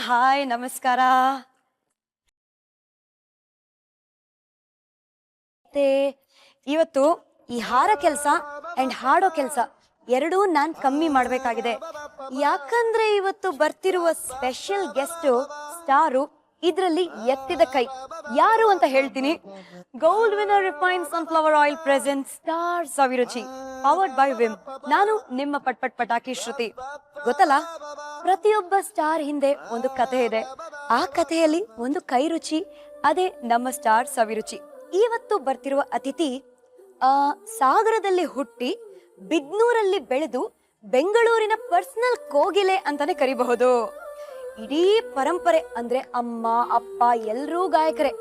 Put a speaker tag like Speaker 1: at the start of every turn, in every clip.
Speaker 1: Hi ನಮಸ್ಕಾರ. ಇವತ್ತು ಈ ಹಾರ ಕೆಲಸ ಅಂಡ್ ಹಾಡೋ ಕೆಲಸ ಎರಡೂ ನಾನ್ ಕಮ್ಮಿ ಮಾಡ್ಬೇಕಾಗಿದೆ. ಯಾಕಂದ್ರೆ ಇವತ್ತು ಬರ್ತಿರುವ ಸ್ಪೆಷಲ್ ಗೆಸ್ಟ್ ಸ್ಟಾರು ಇದ್ರಲ್ಲಿ ಎತ್ತಿದ ಕೈ ಯಾರು ಅಂತ ಹೇಳ್ತೀನಿ. Gold winner refined sunflower oil present star Saviruchi powered by Vim. ನಾನು ನಿಮ್ಮ ಪಟ್ ಪಟಾಕಿ ಶ್ರುತಿ. ಗೊತ್ತಲ್ಲ, ಪ್ರತಿಯೊಬ್ಬ ಸ್ಟಾರ್ ಹಿಂದೆ ಒಂದು ಕಥೆ ಇದೆ. ಆ ಕಥೆಯಲ್ಲಿ ಒಂದು ಕೈ ರುಚಿ, ಅದೇ ನಮ್ಮ ಸ್ಟಾರ್ ಸವಿರುಚಿ. ಇವತ್ತು ಬರ್ತಿರುವ ಅತಿಥಿ ಸಾಗರದಲ್ಲಿ ಹುಟ್ಟಿ ಬಿದ್ನೂರಲ್ಲಿ ಬೆಳೆದು ಬೆಂಗಳೂರಿನ ಪರ್ಸನಲ್ ಕೋಗಿಲೆ ಅಂತಾನೆ ಕರಿಬಹುದು. ಇಡೀ ಪರಂಪರೆ ಅಂದ್ರೆ ಅಮ್ಮ ಅಪ್ಪ ಎಲ್ಲರೂ ಗಾಯಕರೇ.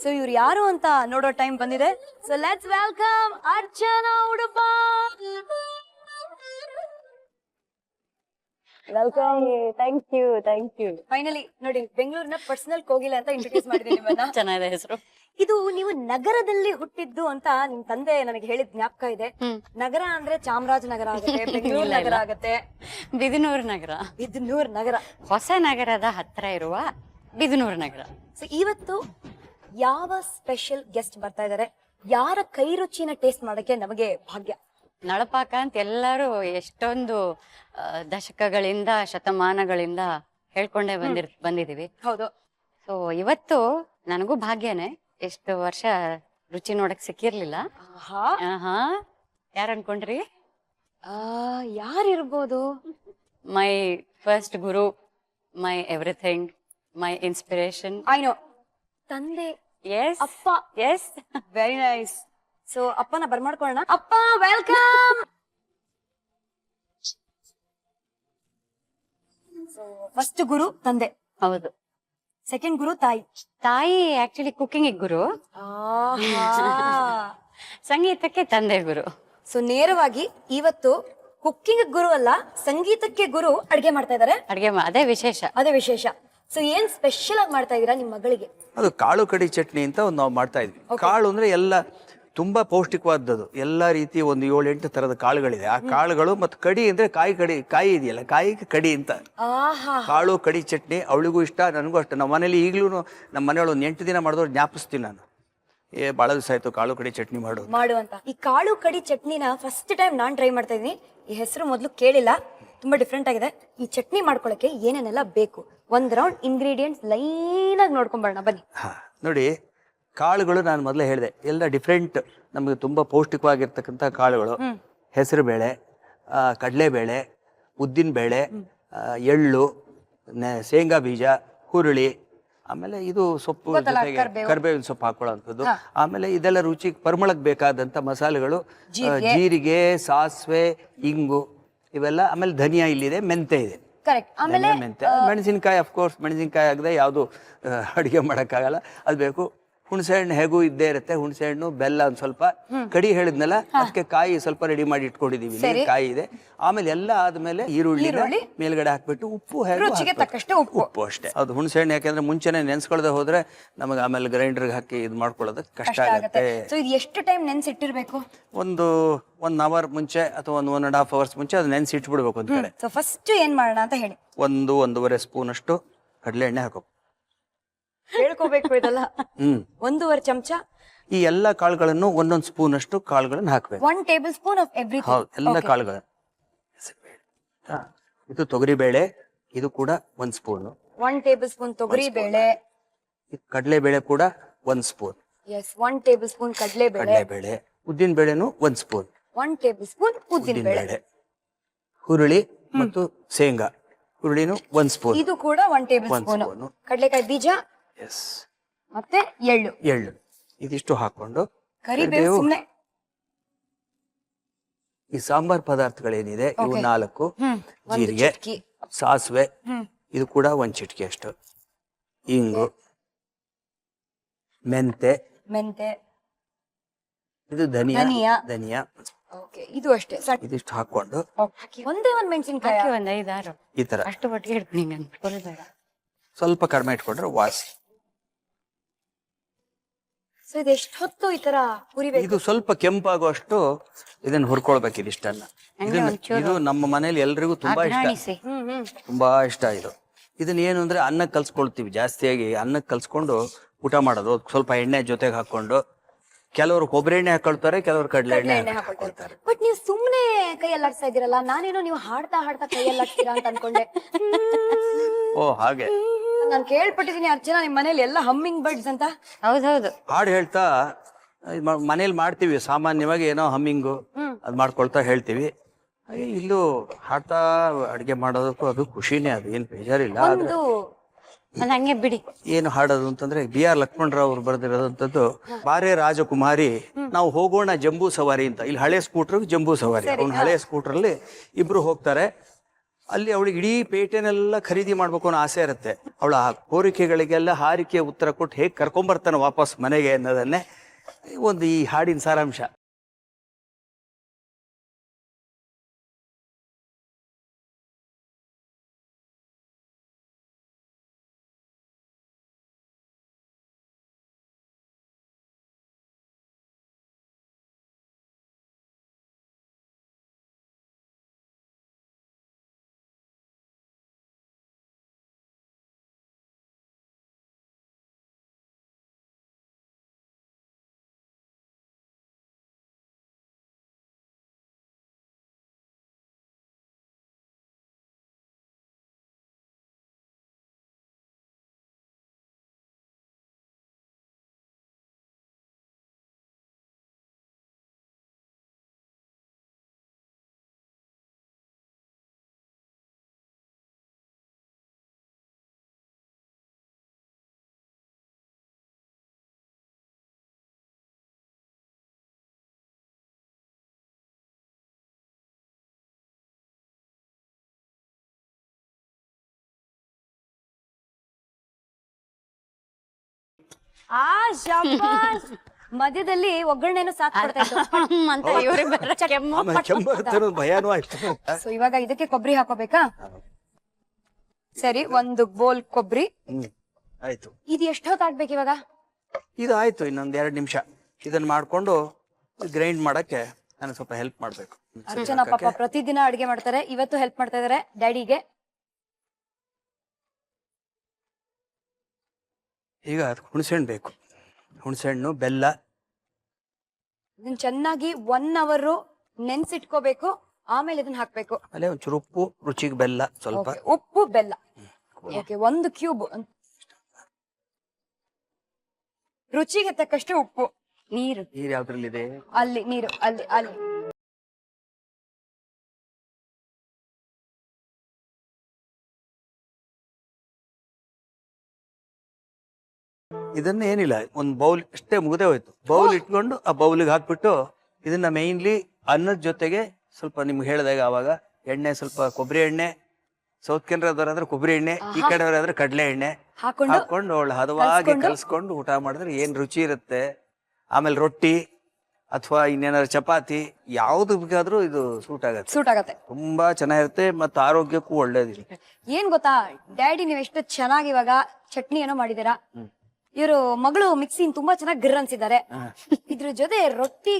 Speaker 1: ಸೊ ಇವ್ರು ಯಾರು ಅಂತ ನೋಡೋ ಟೈಮ್ ಬಂದಿದೆ. So let's welcome Archana Udupa. Welcome. Thank you. Finally ನೋಡಿ, ಬೆಂಗಳೂರಿನ ಪರ್ಸನಲ್ ಕೋಗಿಲೆ ಅಂತ ಇಂಟ್ರೊಡ್ಯೂಸ್ ಮಾಡಿದ್ದೀನಿ ನಿಮ್ಮನ್ನ.
Speaker 2: ಚೆನ್ನಾಗಿದೆ ಹೆಸರು.
Speaker 1: ಇದು ನೀವು ನಗರದಲ್ಲಿ ಹುಟ್ಟಿದ್ದು ಅಂತ ನಿಮ್ ತಂದೆ ನನಗೆ ಹೇಳಿದ ಜ್ಞಾಪಕ ಇದೆ. ನಗರ ಅಂದ್ರೆ ಚಾಮರಾಜನಗರ ಆಗುತ್ತೆ, ಬೆಂಗಳೂರು ನಗರ ಆಗುತ್ತೆ.
Speaker 2: ಬಿದನೂರು ನಗರ.
Speaker 1: ಬಿದನೂರು ನಗರ
Speaker 2: ಹೊಸ ನಗರದ ಹತ್ರ ಇರುವ ಬಿದನೂರು ನಗರ.
Speaker 1: ಸೊ ಇವತ್ತು ಯಾವ ಸ್ಪೆಷಲ್ ಗೆಸ್ಟ್ ಬರ್ತಾ ಇದಾರೆ, ಯಾರ ಕೈ ರುಚಿನ ಟೇಸ್ಟ್ ಮಾಡಕ್ಕೆ ನಮಗೆ ಭಾಗ್ಯ.
Speaker 2: ನಳಪಾಕ ಅಂತ ಎಲ್ಲರೂ ಎಷ್ಟೊಂದು ದಶಕಗಳಿಂದ ಶತಮಾನಗಳಿಂದ ಹೇಳ್ಕೊಂಡೇ ಬಂದಿದೀವಿ.
Speaker 1: ಹೌದು.
Speaker 2: ಸೊ ಇವತ್ತು ನನಗೂ ಭಾಗ್ಯನೇ. ಎಷ್ಟು ವರ್ಷ ರುಚಿ ನೋಡಕ್ ಸಿಕ್ಕಿರ್ಲಿಲ್ಲ. ಯಾರು ಅನ್ಕೊಂಡ್ರಿ?
Speaker 1: ಯಾರಿರ್ಬೋದು?
Speaker 2: My first guru, my everything, my inspiration.
Speaker 1: I know. ತಂದೆ.
Speaker 2: ಎಸ್
Speaker 1: ಅಪ್ಪ.
Speaker 2: ಎಸ್.
Speaker 1: Very nice. ಸೊ ಅಪ್ಪನ ಬರ್ಮಾಡ್ಕೊಳ್ಳೋಣ. ಅಪ್ಪ ವೆಲ್ಕಮ್. ಸೊ ಫಸ್ಟ್ ಗುರು ತಂದೆ.
Speaker 2: ಹೌದು.
Speaker 1: ಸೆಕೆಂಡ್ ಗುರು ತಾಯಿ.
Speaker 2: ತಾಯಿ ಆಕ್ಚುಲಿ ಕುಕಿಂಗ್ ಗುರು, ಸಂಗೀತಕ್ಕೆ ತಂದೆ ಗುರು.
Speaker 1: ಸೊ ನೇರವಾಗಿ ಇವತ್ತು ಕುಕ್ಕಿಂಗ್ ಗುರು ಅಲ್ಲ, ಸಂಗೀತಕ್ಕೆ ಗುರು ಅಡ್ಗೆ ಮಾಡ್ತಾ ಇದಾರೆ.
Speaker 2: ಅದೇ ವಿಶೇಷ.
Speaker 1: ಸೊ ಏನ್ ಸ್ಪೆಷಲ್ ಆಗಿ ಮಾಡ್ತಾ ಇದೀರಾ ನಿಮ್ಮ ಮಗಳಿಗೆ?
Speaker 3: ಅದು ಕಾಳು ಕಡಿ ಚಟ್ನಿ ಅಂತ ಒಂದು ನಾವು ಮಾಡ್ತಾ ಇದ್ವಿ. ಕಾಳು ಅಂದ್ರೆ ಎಲ್ಲ ತುಂಬಾ ಪೌಷ್ಟಿಕವಾದದ್ದು. ಎಲ್ಲ ರೀತಿ ಒಂದು 7-8 ತರದ ಕಾಳುಗಳಿದೆ. ಆ ಕಾಳುಗಳು ಮತ್ತು ಕಡಿ ಅಂದ್ರೆ ಕಾಯಿ ಇದೆಯಲ್ಲ, ಕಾಯಿಗೆ ಕಡಿ ಅಂತ. ಕಾಳು ಕಡಿ ಚಟ್ನಿ ಅವಳಿಗೂ ಇಷ್ಟ, ನನಗೂ ಅಷ್ಟ. ನಮ್ಮ ಮನೇಲಿ ಈಗ್ಲೂ ನಮ್ಮ ಮನೆಯೊಳಗೆ ಒಂದು 8 ದಿನ ಮಾಡಿದವ್ರು ಜ್ಞಾಪಿಸ್ತೀನಿ ನಾನು. ಬಹಳ ದಿವಸ ಆಯ್ತು ಕಾಳು ಕಡಿ ಚಟ್ನಿ ಮಾಡುವಂತ.
Speaker 1: ಈ ಕಾಳು ಕಡಿ ಚಟ್ನಿನ ಫಸ್ಟ್ ಟೈಮ್ ನಾನ್ ಟ್ರೈ ಮಾಡ್ತಾ ಇದೀನಿ. ಈ ಹೆಸರು ಮೊದಲು ಕೇಳಿಲ್ಲ, ತುಂಬಾ ಡಿಫ್ರೆಂಟ್ ಆಗಿದೆ. ಈ ಚಟ್ನಿ ಮಾಡ್ಕೊಳಕ್ಕೆ ಏನೇನೆಲ್ಲ ಬೇಕು, ಒಂದ್ ರೌಂಡ್ ಇಂಗ್ರೀಡಿಯೆಂಟ್ಸ್ ಲೈನ್ ಆಗಿ ನೋಡ್ಕೊಂಡ್ ಬರೋಣ ಬನ್ನಿ.
Speaker 3: ನೋಡಿ, ಕಾಳುಗಳು ನಾನು ಮೊದಲೇ ಹೇಳಿದೆ, ಎಲ್ಲ ಡಿಫ್ರೆಂಟ್, ನಮಗೆ ತುಂಬಾ ಪೌಷ್ಟಿಕವಾಗಿರ್ತಕ್ಕಂಥ ಕಾಳುಗಳು. ಹೆಸರು ಬೇಳೆ, ಕಡಲೆಬೇಳೆ, ಉದ್ದಿನ ಬೇಳೆ, ಎಳ್ಳು, ಶೇಂಗಾ ಬೀಜ, ಹುರುಳಿ, ಆಮೇಲೆ ಇದು ಸೊಪ್ಪು ಜೊತೆಗೆ ಕರಿಬೇವಿನ ಸೊಪ್ಪು ಹಾಕೊಳ್ಳುವಂಥದ್ದು. ಆಮೇಲೆ ಇದೆಲ್ಲ ರುಚಿಗೆ ಪರಿಮಳಕ್ಕೆ ಬೇಕಾದಂಥ ಮಸಾಲೆಗಳು, ಜೀರಿಗೆ, ಸಾಸಿವೆ, ಇಂಗು, ಇವೆಲ್ಲ. ಆಮೇಲೆ ಧನಿಯಾ ಇಲ್ಲಿದೆ, ಮೆಂತೆ ಇದೆ. ಮೆಂತೆ, ಮೆಣಸಿನ್ಕಾಯಿ. ಅಫ್ಕೋರ್ಸ್ ಮೆಣಸಿನ್ಕಾಯಿ ಆಗದೆ ಯಾವುದು ಅಡುಗೆ ಮಾಡೋಕ್ಕಾಗಲ್ಲ, ಅದು ಬೇಕು. ಹುಣಸೆ ಹಣ್ಣು ಹೇಗೂ ಇದ್ದೇ ಇರುತ್ತೆ. ಹುಣಸೆ ಹಣ್ಣು, ಬೆಲ್ಲ, ಒಂದು ಸ್ವಲ್ಪ. ಕಡಿ ಹೇಳಿದ್ನಲ್ಲ, ಅದಕ್ಕೆ ಕಾಯಿ ಸ್ವಲ್ಪ ರೆಡಿ ಮಾಡಿ ಇಟ್ಕೊಂಡಿದೀವಿ. ಕಾಯಿ ಇದೆ. ಆಮೇಲೆ ಎಲ್ಲ ಆದ್ಮೇಲೆ ಈರುಳ್ಳಿ ಮೇಲ್ಗಡೆ ಹಾಕ್ಬಿಟ್ಟು ಉಪ್ಪು, ಉಪ್ಪು ಅಷ್ಟೇ. ಅದು ಹುಣಸೆ ಹಣ್ಣು ಯಾಕೆಂದ್ರೆ ಮುಂಚೆನೆ ನೆನ್ಸ್ಕೊಳ್ದೆ ಹೋದ್ರೆ ನಮಗೆ ಆಮೇಲೆ ಗ್ರೈಂಡರ್ಗೆ ಹಾಕಿ ಇದು ಮಾಡ್ಕೊಳ್ಳೋದಕ್ಕೆ ಕಷ್ಟ ಆಗುತ್ತೆ.
Speaker 1: ಎಷ್ಟು ಟೈಮ್ ನೆನ್ಸಿಟ್ಟಿರ್ಬೇಕು?
Speaker 3: ಒಂದು 1 ಅವರ್ ಮುಂಚೆ ಅಥವಾ 1.5 ಅವರ್ಸ್ ಮುಂಚೆ ಅದು ನೆನ್ಸಿಟ್ಬಿಡ್ಬೇಕು ಒಂದ್ ಕಡೆ.
Speaker 1: ಫಸ್ಟ್ ಏನ್ ಮಾಡೋಣ ಅಂತ ಹೇಳಿ.
Speaker 3: 1-1.5 ಸ್ಪೂನ್ ಅಷ್ಟು ಕಡಲೆ ಎಣ್ಣೆ ಹಾಕೋ.
Speaker 1: ಹೇಳ್ಕೋಬೇಕು ಇದೆಲ್ಲ. 1.5 ಚಮಚ
Speaker 3: ಈ ಎಲ್ಲಾ ಕಾಳುಗಳನ್ನು 1 ಸ್ಪೂನ್ ಅಷ್ಟು ಕಾಳುಗಳನ್ನು ಹಾಕ್ಬೇಕು.
Speaker 1: 1 ಟೇಬಲ್ ಸ್ಪೂನ್ ಆಫ್ ಎವ್ರಿಥಿಂಗ್.
Speaker 3: ಹೌದು, ಎಲ್ಲ ಕಾಳುಗಳು. ಇದು ತೊಗರಿ ಬೇಳೆ, ಇದು ಕೂಡ 1 ಸ್ಪೂನ್.
Speaker 1: 1 ಟೇಬಲ್ ಸ್ಪೂನ್ ತೊಗರಿ ಬೇಳೆ.
Speaker 3: ಕಡಲೆ ಬೇಳೆ ಕೂಡ 1 ಸ್ಪೂನ್.
Speaker 1: ಎಸ್, 1 ಟೇಬಲ್ ಸ್ಪೂನ್ ಕಡಲೆ
Speaker 3: ಬೇಳೆ. ಉದ್ದಿನ ಬೇಳೆನು 1 ಸ್ಪೂನ್.
Speaker 1: 1 ಟೇಬಲ್ ಸ್ಪೂನ್ ಉದ್ದಿನ ಬೇಳೆ.
Speaker 3: ಹುರುಳಿ ಮತ್ತು ಶೇಂಗಾ, ಹುರುಳಿನು 1 ಸ್ಪೂನ್.
Speaker 1: ಇದು ಕೂಡ 1 ಟೇಬಲ್ ಸ್ಪೂನ್. ಕಡಲೆಕಾಯಿ ಬೀಜ, ಮತ್ತೆ ಎಳ್ಳು
Speaker 3: ಇದಿಷ್ಟು ಹಾಕೊಂಡು,
Speaker 1: ಕರಿಬೇವು ಸುಮ್ನೆ.
Speaker 3: ಈ ಸಾಂಬಾರ್ ಪದಾರ್ಥಗಳೇನಿದೆ ಇವು 4. ಜೀರಿಗೆ, ಸಾಸಿವೆ, ಇದು ಕೂಡ 1 ಚಿಟಿಕೆ ಅಷ್ಟು. ಇಂಗು, ಮೆಂತೆ, ಇದು ಧನಿಯಾ.
Speaker 1: ಇದು ಅಷ್ಟೇ.
Speaker 3: ಇದಿಷ್ಟು ಹಾಕೊಂಡು
Speaker 1: ಒಂದೇ 1 ಮೆಣಸಿನಕಾಯಿ,
Speaker 2: 1 5-6
Speaker 3: ಈ ತರ
Speaker 2: ಅಷ್ಟು ಒಟ್ಟಿಗೆ ಇಡ್ತೀನಿ.
Speaker 3: ಸ್ವಲ್ಪ ಕಡಿಮೆ ಇಟ್ಕೊಂಡ್ರೆ ವಾಸಿ.
Speaker 1: ಇದೆಷ್ಟು ಹೊತ್ತು ಈ ತರ ಹುರಿಬೇಕು?
Speaker 3: ಇದು ಸ್ವಲ್ಪ ಕೆಂಪಾಗುವಷ್ಟು ಇದನ್ನ ಹುರ್ಕೊಳ್ಬೇಕು. ಇದಿಷ್ಟನ್ನ. ಇದು ನಮ್ಮ ಮನೇಲಿ ಎಲ್ರಿಗೂ ತುಂಬಾ ಇಷ್ಟ, ತುಂಬಾ ಇಷ್ಟ ಇದು. ಇದನ್ನ ಏನು ಅಂದ್ರೆ ಅನ್ನಕ್ಕೆ ಕಲ್ಸ್ಕೊಳ್ತೀವಿ, ಜಾಸ್ತಿಯಾಗಿ ಅನ್ನಕ್ಕೆ ಕಲ್ಸ್ಕೊಂಡು ಊಟ ಮಾಡೋದು. ಸ್ವಲ್ಪ ಎಣ್ಣೆ ಜೊತೆಗೆ ಹಾಕೊಂಡು, ಕೆಲವರು ಕೊಬ್ಬರಿ ಎಣ್ಣೆ ಹಾಕೊಳ್ತಾರೆ, ಕೆಲವರು ಕಡಲೆ ಎಣ್ಣೆ ಹಾಕೊಳ್ತಾರೆ.
Speaker 1: ಬಟ್ ನೀವು ಸುಮ್ನೆ ಕೈ ಅಲ್ಲಾಡ್ಸ್ತಾ ಇದೀರಲ್ಲ, ನಾನೇನೋ ನೀವು ಹಾಡ್ತಾ ಹಾಡ್ತಾ ಕೈ ಅಲ್ಲಾಡ್ತೀರಾ ಅಂತ ಅನ್ಕೊಂಡೆ.
Speaker 3: ಓ ಹಾಗೆ.
Speaker 1: ನಾನು ಕೇಳ್ಪಟ್ಟಿದೀನಿ ಅರ್ಚನಾ ನಿಮ್ ಮನೇಲಿ ಎಲ್ಲ ಹಮ್ಮಿಂಗ್ ಬರ್ಡ್ಸ್ ಅಂತ.
Speaker 2: ಹೌದೌದು.
Speaker 3: ಹಾಡು ಹೇಳ್ತಾ ಮನೇಲಿ ಮಾಡ್ತೀವಿ ಸಾಮಾನ್ಯವಾಗಿ, ಏನೋ ಹಮ್ಮಿಂಗು ಅದ್ ಮಾಡ್ಕೊಳ್ತಾ ಹೇಳ್ತೀವಿ. ಹಾಗೆ ಇಲ್ಲೂ ಹಾಡ್ತಾ ಅಡಿಗೆ ಮಾಡೋದಕ್ಕೂ ಅದು ಖುಷಿನೇ, ಅದು ಏನ್ ಬೇಜಾರಿಲ್ಲ. ಆದ್ರೆ
Speaker 2: ಒಂದ್ ಹಂಗೆ ಬಿಡಿ.
Speaker 3: ಏನು ಹಾಡೋದು ಅಂತಂದ್ರೆ BR ಲಕ್ಷ್ಮಣರಾವ್ ಅವ್ರು ಬರೆದಿರೋದಂಥದ್ದು, ಬಾರೆ ರಾಜಕುಮಾರಿ ನಾವು ಹೋಗೋಣ ಜಂಬೂ ಸವಾರಿ ಅಂತ. ಇಲ್ಲಿ ಹಳೆ ಸ್ಕೂಟರ್ ಜಂಬೂ ಸವಾರಿ, ಅವ್ನ ಹಳೆ ಸ್ಕೂಟರ್ ಅಲ್ಲಿ ಇಬ್ರು ಹೋಗ್ತಾರೆ. ಅಲ್ಲಿ ಅವಳಿಗೆ ಇಡೀ ಪೇಟೆನೆಲ್ಲ ಖರೀದಿ ಮಾಡ್ಬೇಕು ಅನ್ನೋ ಆಸೆ ಇರುತ್ತೆ. ಅವಳ ಕೋರಿಕೆಗಳಿಗೆಲ್ಲ ಹಾರಿಕೆ ಉತ್ತರ ಕೊಟ್ಟು ಹೇಗೆ ಕರ್ಕೊಂಬರ್ತಾನೆ ವಾಪಸ್ ಮನೆಗೆ ಅನ್ನೋದನ್ನೇ ಒಂದು ಈ ಹಾಡಿನ ಸಾರಾಂಶ.
Speaker 1: ಆ ಶಾಬಾಸ್. ಮಧ್ಯದಲ್ಲಿ ಒಗ್ಗರಣೆನು ಸಾಥ್ ಕೊಡ್ತಾ ಇತ್ತು.
Speaker 2: ಅಂತ ಇವ್ರಿಗೆ ಬರೋ ಕೆಮ್ಮು.
Speaker 3: ಆಮೇಲೆ ಕೆಮ್ಮು ಬರುತ್ತೆ ಅನ್ನೋದು ಭಯಾನೂ ಆಯ್ತು.
Speaker 1: ಸೊ ಇವಾಗ ಇದಕ್ಕೆ ಕೊಬ್ಬರಿ ಹಾಕೋಬೇಕಾ? ಸರಿ, ಒಂದು ಬೋಲ್ ಕೊಬ್ಬರಿ
Speaker 3: ಆಯ್ತು.
Speaker 1: ಇದು ಎಷ್ಟೊತ್ತು ಆಗ್ಬೇಕು ಇವಾಗ?
Speaker 3: ಇದು ಆಯ್ತು, ಇನ್ನೊಂದ್ 2 ನಿಮಿಷ. ಇದನ್ನ ಮಾಡ್ಕೊಂಡು ಗ್ರೈಂಡ್ ಮಾಡಕ್ಕೆ ನಾನು ಸ್ವಲ್ಪ ಹೆಲ್ಪ್ ಮಾಡ್ಬೇಕು.
Speaker 1: ಅರ್ಚನಾ ಪಾಪ ಪ್ರತಿದಿನ ಅಡಿಗೆ ಮಾಡ್ತಾರೆ, ಇವತ್ತು ಹೆಲ್ಪ್ ಮಾಡ್ತಾ ಇದಾರೆ ಡ್ಯಾಡಿಗೆ.
Speaker 3: ಈಗ ಹುಣಸೆಹಣ್ಣು ಬೇಕು, ಹುಣಸೆಹಣ್ಣು, ಬೆಲ್ಲ.
Speaker 1: ಇದನ್ನ ಚೆನ್ನಾಗಿ 1 hour ನೆನ್ಸಿಟ್ಕೋಬೇಕು, ಆಮೇಲೆ ಇದನ್ನ ಹಾಕ್ಬೇಕು.
Speaker 3: ಆಮೇಲೆ ಒಂಚೂರು ಉಪ್ಪು, ರುಚಿಗೆ ಬೆಲ್ಲ ಸ್ವಲ್ಪ.
Speaker 1: ಉಪ್ಪು ಬೆಲ್ಲ. Okay, 1 cube. ರುಚಿಗೆ ತಕ್ಕಷ್ಟು ಉಪ್ಪು.
Speaker 2: ನೀರು.
Speaker 3: ನೀರು ಯಾವ್ದ್ರಲ್ಲಿದೆ?
Speaker 1: ಅಲ್ಲಿ ನೀರು, ಅಲ್ಲಿ ಅಲ್ಲಿ.
Speaker 3: ಇದನ್ನ ಏನಿಲ್ಲ, ಒಂದು ಬೌಲ್ ಅಷ್ಟೇ ಮುಗ್ದೇ ಹೋಯ್ತು. ಬೌಲ್ ಇಟ್ಕೊಂಡು ಆ ಬೌಲಿಗೆ ಹಾಕ್ಬಿಟ್ಟು ಇದನ್ನ ಮೇನ್ಲಿ ಅನ್ನದ ಜೊತೆಗೆ ಸ್ವಲ್ಪ ನಿಮ್ಗೆ ಹೇಳಿದಾಗ ಆವಾಗ ಎಣ್ಣೆ, ಸ್ವಲ್ಪ ಕೊಬ್ಬರಿ ಎಣ್ಣೆ, ಸೌತ್ ಕೆನರಾದವ್ರಾದ್ರೆ ಕೊಬ್ಬರಿ ಎಣ್ಣೆ, ಈ ಕಡೆಯವರಾದ್ರೆ ಕಡಲೆ ಎಣ್ಣೆ ಹಾಕೊಂಡು ಅವಳು ಹದವಾಗಿ ಕಲ್ಸ್ಕೊಂಡು ಊಟ ಮಾಡಿದ್ರೆ ಏನ್ ರುಚಿ ಇರುತ್ತೆ. ಆಮೇಲೆ ರೊಟ್ಟಿ ಅಥವಾ ಇನ್ನೇನಾದ್ರು ಚಪಾತಿ ಯಾವ್ದು ಬೇಕಾದ್ರೂ ಇದು ಸೂಟ್ ಆಗತ್ತೆ. ತುಂಬಾ ಚೆನ್ನಾಗಿರುತ್ತೆ ಮತ್ತು ಆರೋಗ್ಯಕ್ಕೂ ಒಳ್ಳೇದಿದೆ.
Speaker 1: ಏನ್ ಗೊತ್ತಾ ಡ್ಯಾಡಿ, ನೀವ್ ಎಷ್ಟು ಚೆನ್ನಾಗಿ ಇವಾಗ ಚಟ್ನಿ ಏನೋ ಮಾಡಿದೀರಾ. ಇವರು ಮಗಳು ಮಿಕ್ಸಿ ತುಂಬಾ ಚೆನ್ನಾಗಿ ಗಿರ್ ಅನ್ಸಿದ್ದಾರೆ. ಇದ್ರ ಜೊತೆ ರೊಟ್ಟಿ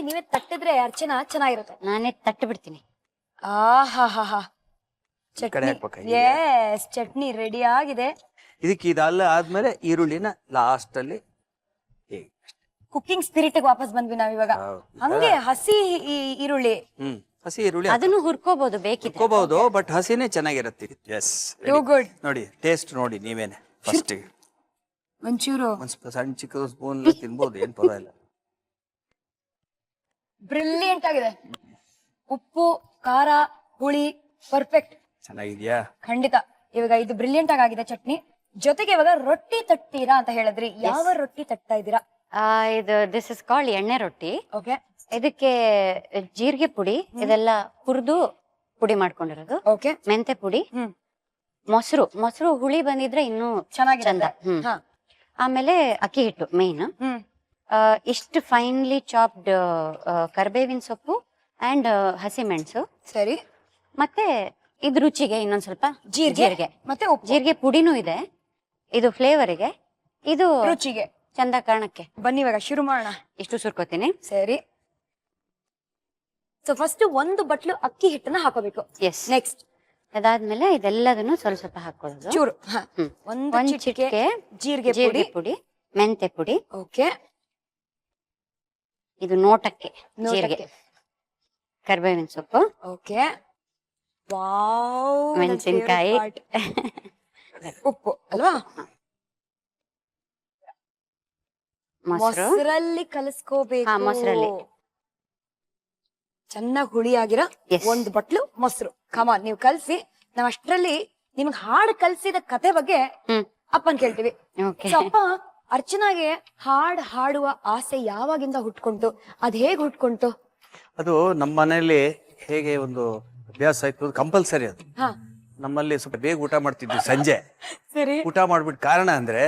Speaker 1: ನೀವೇ ತಟ್ಟಿದ್ರೆ ಅರ್ಚನಾ ಚೆನ್ನಾಗಿರುತ್ತೆ.
Speaker 2: ನಾನೇ ತಟ್ಟು ಬಿಡ್ತೀನಿ.
Speaker 1: ಆಹಾ, ಚಟ್ನಿ ರೆಡಿ ಆಗಿದೆ.
Speaker 3: ಇದಕ್ಕೆ ಇದೆಲ್ಲ ಆದ್ಮೇಲೆ ಈರುಳ್ಳಿನ ಲಾಸ್ಟ್ ಅಲ್ಲಿ
Speaker 1: ಕುಕಿಂಗ್ ಸ್ಪಿರಿಟ್ ವಾಪಸ್ ಬಂದ್ವಿ ನಾವ್ ಇವಾಗ. ಹಂಗೆ ಹಸಿ ಈರುಳ್ಳಿ,
Speaker 3: ಹಸಿ ಈರುಳ್ಳಿ
Speaker 2: ಅದನ್ನು ಹುರ್ಕೋಬಹುದು, ಬೇಕಿದ್ರೆ
Speaker 3: ಹುರ್ಕೋಬಹುದು, ಬಟ್ ಹಸಿನೇ ಚೆನ್ನಾಗಿರುತ್ತೆ. S,
Speaker 1: good.
Speaker 3: ನೋಡಿ ಟೇಸ್ಟ್ ನೋಡಿ ನೀವೇನೆ. ಫಸ್ಟ್
Speaker 1: ಒಂಚೂರು
Speaker 3: ಸಣ್ಣ ಚಿಕ್ಕ ಸ್ಪೂನ್ ತಿನ್ಬೋದು, ಏನ್ ಪರವಾಗಿಲ್ಲ.
Speaker 1: ಬ್ರಿಲಿಯಂಟ್ ಆಗಿದೆ. ಉಪ್ಪು, ಖಾರ, ಹುಳಿ ಪರ್ಫೆಕ್ಟ್.
Speaker 3: ಚೆನ್ನಾಗಿದ್ಯಾ?
Speaker 1: ಖಂಡಿತ. ಇವಾಗ ಇದು ಬ್ರಿಲಿಯಂಟ್ ಆಗಿದೆ ಚಟ್ನಿ. ಜೊತೆಗೆ ಇವಾಗ ರೊಟ್ಟಿ ತಟ್ತೀರಾ ಅಂತ ಹೇಳಿದ್ರಿ, ಯಾವ ರೊಟ್ಟಿ ತಟ್ತಾ ಇದ್ದೀರಾ?
Speaker 2: ಇದು ದಿಸ್ ಇಸ್ ಕಾಲ್ಡ್ ಎಣ್ಣೆ ರೊಟ್ಟಿ.
Speaker 1: ಓಕೆ.
Speaker 2: ಇದಕ್ಕೆ ಜೀರಿಗೆ ಪುಡಿ ಇದೆಲ್ಲ ಹುರಿದು ಪುಡಿ ಮಾಡ್ಕೊಂಡಿರೋದು.
Speaker 1: ಓಕೆ.
Speaker 2: ಮೆಂತೆ ಪುಡಿ, ಮೊಸರು ಹುಳಿ ಬಂದಿದ್ರೆ ಇನ್ನೂ
Speaker 1: ಚೆನ್ನಾಗಿ
Speaker 2: ಚಂದ. ಆಮೇಲೆ ಅಕ್ಕಿ ಹಿಟ್ಟು ಮೇನ್. ಇಷ್ಟು ಫೈನ್ಲಿ ಚಾಪ್ಡ್ ಕರ್ಬೇವಿನ ಸೊಪ್ಪು ಅಂಡ್ ಹಸಿ ಮೆಣಸು.
Speaker 1: ಸರಿ.
Speaker 2: ಮತ್ತೆ ಇದು ರುಚಿಗೆ ಇನ್ನೊಂದ್ ಸ್ವಲ್ಪ ಜೀರಿಗೆ,
Speaker 1: ಮತ್ತೆ
Speaker 2: ಜೀರಿಗೆ ಪುಡಿನೂ ಇದೆ. ಇದು ಫ್ಲೇವರಿಗೆ, ಇದು
Speaker 1: ರುಚಿಗೆ,
Speaker 2: ಚಂದ ಕಾರಣಕ್ಕೆ.
Speaker 1: ಬನ್ನಿ ಇವಾಗ ಶುರು ಮಾಡೋಣ.
Speaker 2: ಇಷ್ಟು ಸುರ್ಕೋತೀನಿ.
Speaker 1: ಸರಿ. ಸೊ ಫಸ್ಟ್ 1 ಬಟ್ಲು ಅಕ್ಕಿ ಹಿಟ್ಟನ್ನ ಹಾಕೋಬೇಕು.
Speaker 2: ಎಸ್.
Speaker 1: ನೆಕ್ಸ್ಟ್
Speaker 2: ಅದಾದ್ಮೇಲೆ ಇದೆಲ್ಲದನ್ನು ಸ್ವಲ್ಪ ಸ್ವಲ್ಪ ಹಾಕೊಳ್ಳೋದು.
Speaker 1: ಚೂರು
Speaker 2: ಒಂದ್
Speaker 1: ಒಂದು ಚಿಟಿಕೆ
Speaker 2: ಚಿಟಿಕೆ
Speaker 1: ಜೀರಿಗೆ
Speaker 2: ಜೀರಿಗೆ
Speaker 1: ಪುಡಿ.
Speaker 2: ಪುಡಿ, ಮೆಂತೆ ಪುಡಿ,
Speaker 1: ಓಕೆ,
Speaker 2: ಇದು ನೋಟಕ್ಕೆ ಜೀರಿಗೆ, ಕರಿಬೇವಿನ ಸೊಪ್ಪು,
Speaker 1: ಓಕೆ, ವಾವ್,
Speaker 2: ಮೆಣಸಿನ್ಕಾಯಿ,
Speaker 1: ಉಪ್ಪು ಅಲ್ವಾ?
Speaker 2: ಮೊಸರು,
Speaker 1: ಮೊಸರಲ್ಲಿ ಕಲಸ್ಕೋಬೇಕು.
Speaker 2: ಹಾ, ಮೊಸರಲ್ಲಿ.
Speaker 1: ಚೆನ್ನಾಗಿ ಹುಳಿ ಆಗಿರೋ
Speaker 2: Yes.
Speaker 1: ಒಂದು ಬಟ್ಲು ಮೊಸರು. ಕಮಾನ್, ನೀವು ಕಲ್ಸಿ. ನಾವ್ ಅಷ್ಟ್ರಲ್ಲಿ ನಿಮ್ಗೆ ಹಾಡು ಕಲ್ಸಿದ ಕತೆ ಬಗ್ಗೆ ಅಪ್ಪನ್ ಕೇಳ್ತೀವಿ.
Speaker 2: ಓಕೆ.
Speaker 1: So, ಅಪ್ಪ ಅರ್ಚನಾಗೆ ಹಾಡ್ ಹಾಡುವ ಆಸೆ ಯಾವಾಗಿಂದ ಹುಟ್ಕೊಂತು? ಅದ್ ಹೇಗ್ ಹುಟ್ಕೊಂತು?
Speaker 3: ಅದು ನಮ್ಮ ಮನೆಯಲ್ಲಿ ಹೇಗೆ ಒಂದು ಅಭ್ಯಾಸ ಆಯ್ತು, ಕಂಪಲ್ಸರಿ ಅದು.
Speaker 1: ಹಾ,
Speaker 3: ನಮ್ಮಲ್ಲಿ ಸ್ವಲ್ಪ ಬೇಗ ಊಟ ಮಾಡ್ತಿದ್ವಿ ಸಂಜೆ.
Speaker 1: ಸರಿ.
Speaker 3: ಊಟ ಮಾಡ್ಬಿಟ್ಟು ಕಾರಣ ಅಂದ್ರೆ